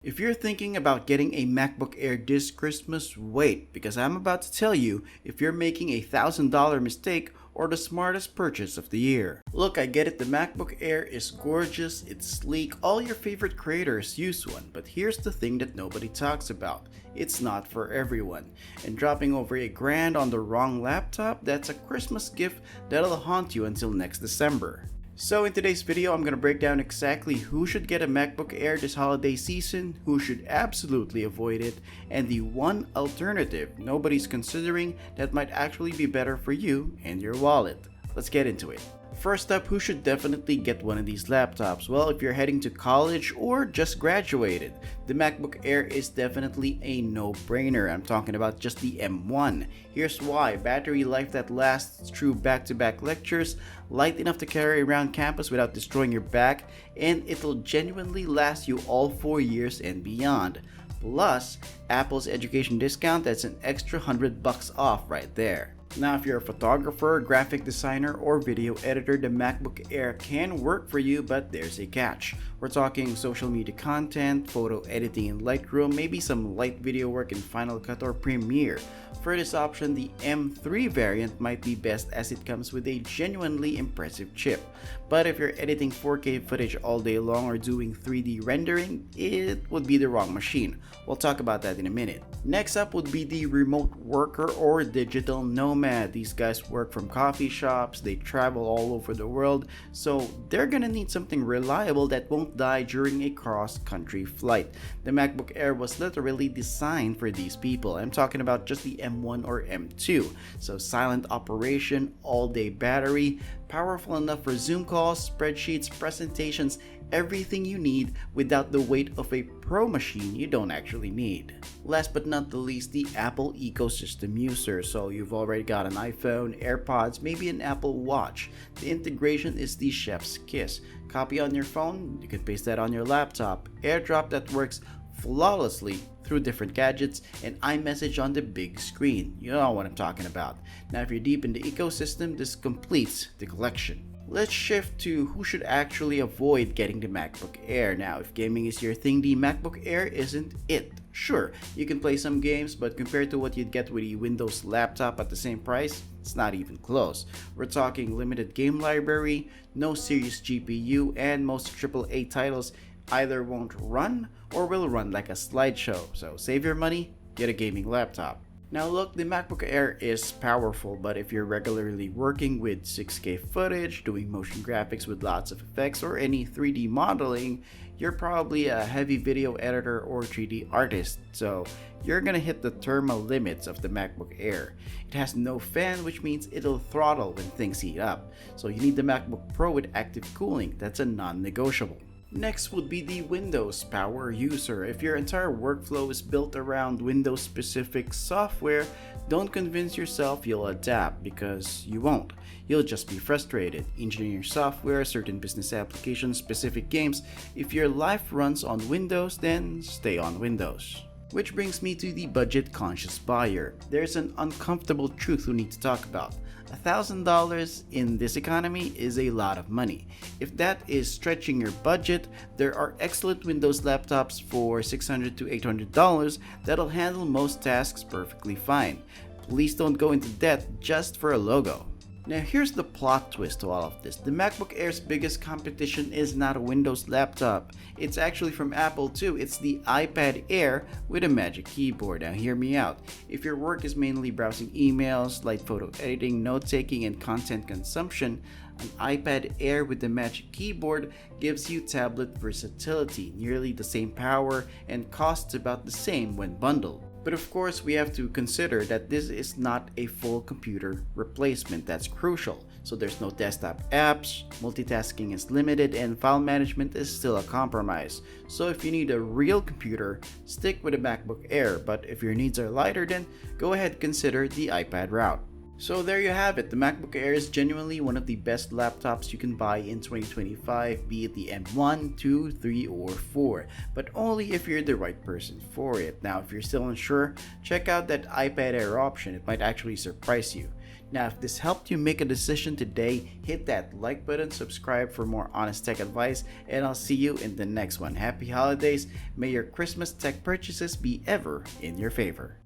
If you're thinking about getting a MacBook Air this Christmas, wait, because I'm about to tell you if you're making a $1,000 mistake or the smartest purchase of the year. Look, I get it, the MacBook Air is gorgeous, it's sleek, all your favorite creators use one, but here's the thing that nobody talks about. It's not for everyone. And dropping over $1,000 on the wrong laptop, that's a Christmas gift that'll haunt you until next December. So in today's video, I'm going to break down exactly who should get a MacBook Air this holiday season, who should absolutely avoid it, and the one alternative nobody's considering that might actually be better for you and your wallet. Let's get into it. First up, who should definitely get one of these laptops? Well, if you're heading to college or just graduated, the MacBook Air is definitely a no-brainer. I'm talking about just the M1. Here's why. Battery life that lasts through back-to-back lectures, light enough to carry around campus without destroying your back, and it'll genuinely last you all 4 years and beyond. Plus, Apple's education discount, that's an extra $100 off right there. Now, if you're a photographer, graphic designer, or video editor, the MacBook Air can work for you, but there's a catch. We're talking social media content, photo editing in Lightroom, maybe some light video work in Final Cut or Premiere. For this option, the M3 variant might be best as it comes with a genuinely impressive chip. But if you're editing 4K footage all day long or doing 3D rendering, it would be the wrong machine. We'll talk about that in a minute. Next up would be the remote worker or digital nomad. These guys work from coffee shops, they travel all over the world, so they're gonna need something reliable that won't die during a cross-country flight. The MacBook Air was literally designed for these people. I'm talking about just the M1 or M2. So silent operation, all-day battery, powerful enough for Zoom calls, spreadsheets, presentations, everything you need without the weight of a pro machine you don't actually need. Last but not the least, the Apple ecosystem user. So you've already got an iPhone, AirPods, maybe an Apple Watch. The integration is the chef's kiss. Copy on your phone, you can paste that on your laptop. AirDrop that works flawlessly through different gadgets, and iMessage on the big screen. You know what I'm talking about. Now, if you're deep in the ecosystem, this completes the collection. Let's shift to who should actually avoid getting the MacBook Air. Now, if gaming is your thing, the MacBook Air isn't it. Sure, you can play some games, but compared to what you'd get with a Windows laptop at the same price, it's not even close. We're talking limited game library, no serious GPU, and most AAA titles either won't run or will run like a slideshow. So save your money, get a gaming laptop. Now look, the MacBook Air is powerful, but if you're regularly working with 6K footage, doing motion graphics with lots of effects, or any 3D modeling, you're probably a heavy video editor or 3D artist, so you're gonna hit the thermal limits of the MacBook Air. It has no fan, which means it'll throttle when things heat up, so you need the MacBook Pro with active cooling. That's a non-negotiable. Next would be the Windows power user. If your entire workflow is built around Windows specific software, don't convince yourself you'll adapt, because you won't. You'll just be frustrated. Engineering software, certain business applications, specific games. If your life runs on Windows, then stay on Windows. Which brings me to the budget conscious buyer. There's an uncomfortable truth we need to talk about. $1,000 in this economy is a lot of money. If that is stretching your budget, there are excellent Windows laptops for $600 to $800 that'll handle most tasks perfectly fine. Please don't go into debt just for a logo. Now here's the plot twist to all of this. The MacBook Air's biggest competition is not a Windows laptop. It's actually from Apple too. It's the iPad Air with a Magic Keyboard. Now hear me out. If your work is mainly browsing emails, light photo editing, note-taking, and content consumption, an iPad Air with the Magic Keyboard gives you tablet versatility, nearly the same power, and costs about the same when bundled. But of course, we have to consider that this is not a full computer replacement. That's crucial. So there's no desktop apps, multitasking is limited, and file management is still a compromise. So if you need a real computer, stick with a MacBook Air. But if your needs are lighter, then go ahead and consider the iPad route. So there you have it. The MacBook Air is genuinely one of the best laptops you can buy in 2025, be it the M1, 2, 3, or 4, but only if you're the right person for it. Now, if you're still unsure, check out that iPad Air option. It might actually surprise you. Now, if this helped you make a decision today, hit that like button, subscribe for more honest tech advice, and I'll see you in the next one. Happy holidays. May your Christmas tech purchases be ever in your favor.